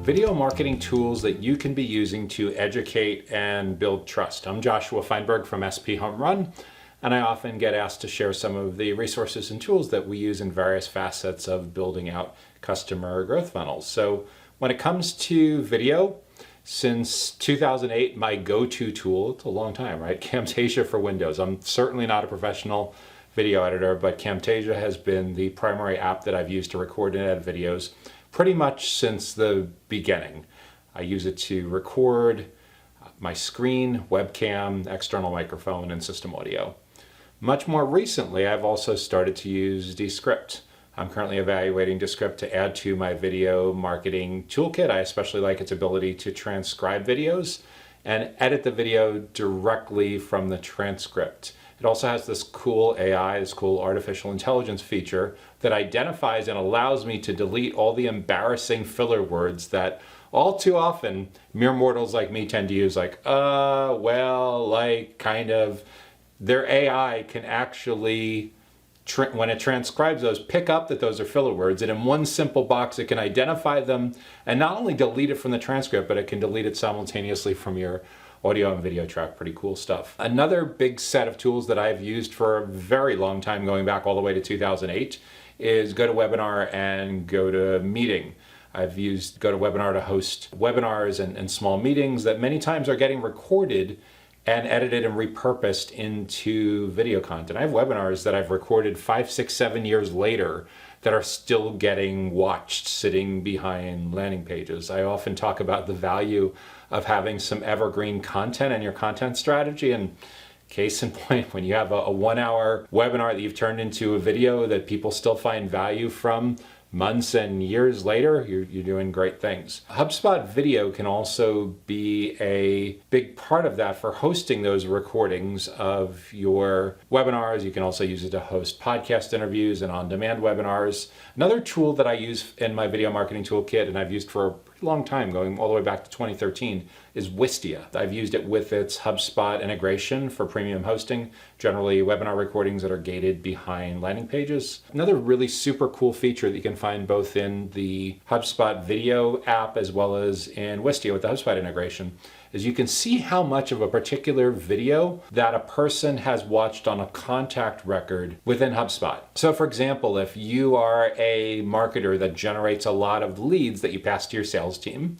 video marketing tools that you can be using to educate and build trust. I'm Joshua Feinberg from sphomerun, and I often get asked to share some of the resources and tools that we use in various facets of building out customer growth funnels. So when it comes to video, since 2008, my go-to tool, it's a long time, right? Camtasia for Windows. I'm certainly not a professional video editor, but Camtasia has been the primary app that I've used to record and edit videos pretty much since the beginning. I use it to record my screen, webcam, external microphone, and system audio. Much more recently, I've also started to use Dscript. I'm currently evaluating Descript to add to my video marketing toolkit. I especially like its ability to transcribe videos and edit the video directly from the transcript. It also has this cool AI, this cool artificial intelligence feature that identifies and allows me to delete all the embarrassing filler words that all too often mere mortals like me tend to use, like, well, like, kind of. Their AI can actually, when it transcribes those, pick up that those are filler words, and in one simple box it can identify them and not only delete it from the transcript, but it can delete it simultaneously from your audio and video track. Pretty cool stuff. Another big set of tools that I've used for a very long time, going back all the way to 2008, is GoToWebinar and GoToMeeting. I've used GoToWebinar to host webinars and small meetings that many times are getting recorded and edited and repurposed into video content. I have webinars that I've recorded 5, 6, 7 years later that are still getting watched sitting behind landing pages. I often talk about the value of having some evergreen content in your content strategy, and case in point, when you have a 1-hour webinar that you've turned into a video that people still find value from months and years later, you're doing great things. HubSpot Video can also be a big part of that for hosting those recordings of your webinars. You can also use it to host podcast interviews and on-demand webinars. Another tool that I use in my video marketing toolkit, and I've used for a pretty long time, going all the way back to 2013, is Wistia. I've used it with its HubSpot integration for premium hosting, generally webinar recordings that are gated behind landing pages. Another really super cool feature that you can find both in the HubSpot Video app as well as in Wistia with the HubSpot integration is you can see how much of a particular video that a person has watched on a contact record within HubSpot. So for example, if you are a marketer that generates a lot of leads that you pass to your sales team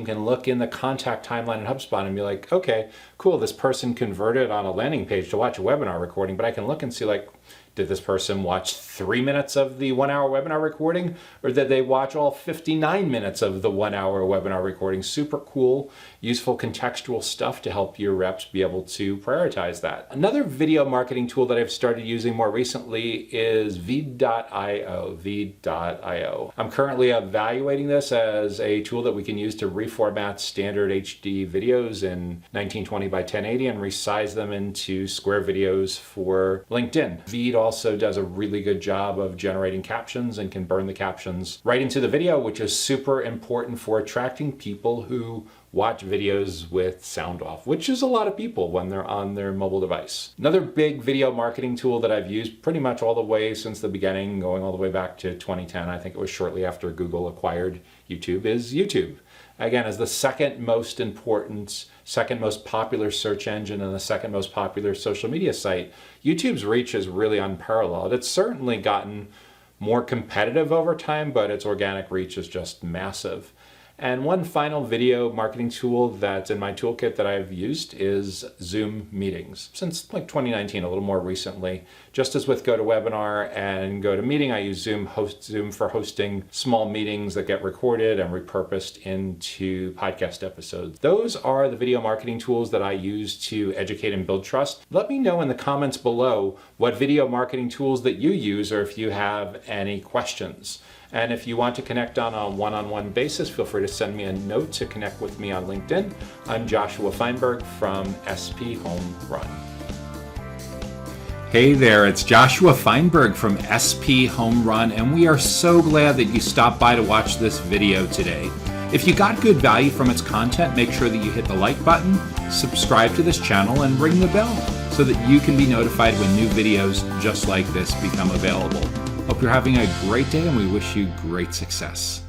can look in the contact timeline in HubSpot and be like, okay, cool, this person converted on a landing page to watch a webinar recording, but I can look and see, like, did this person watch 3 minutes of the 1-hour webinar recording, or did they watch all 59 minutes of the 1-hour webinar recording? Super cool, useful contextual stuff to help your reps be able to prioritize that. Another video marketing tool that I've started using more recently is Vdeo. I'm currently evaluating this as a tool that we can use to reformat standard HD videos in 1920 by 1080 and resize them into square videos for LinkedIn. Vdeo also does a really good job of generating captions and can burn the captions right into the video, which is super important for attracting people who watch videos with sound off, which is a lot of people when they're on their mobile device. Another big video marketing tool that I've used pretty much all the way since the beginning, going all the way back to 2010, I think it was shortly after Google acquired YouTube, is YouTube. Again, as the second most important, second most popular search engine and the second most popular social media site, YouTube's reach is really unparalleled. It's certainly gotten more competitive over time, but its organic reach is just massive. And one final video marketing tool that's in my toolkit that I've used is Zoom meetings. Since like 2019, a little more recently. Just as with GoToWebinar and GoToMeeting, I use Zoom for hosting small meetings that get recorded and repurposed into podcast episodes. Those are the video marketing tools that I use to educate and build trust. Let me know in the comments below what video marketing tools that you use, or if you have any questions. And if you want to connect on a one-on-one basis, feel free to send me a note to connect with me on LinkedIn. I'm Joshua Feinberg from sphomerun. Hey there, it's Joshua Feinberg from sphomerun, and we are so glad that you stopped by to watch this video today. If you got good value from its content, make sure that you hit the like button, subscribe to this channel, and ring the bell so that you can be notified when new videos just like this become available. Hope you're having a great day, and we wish you great success.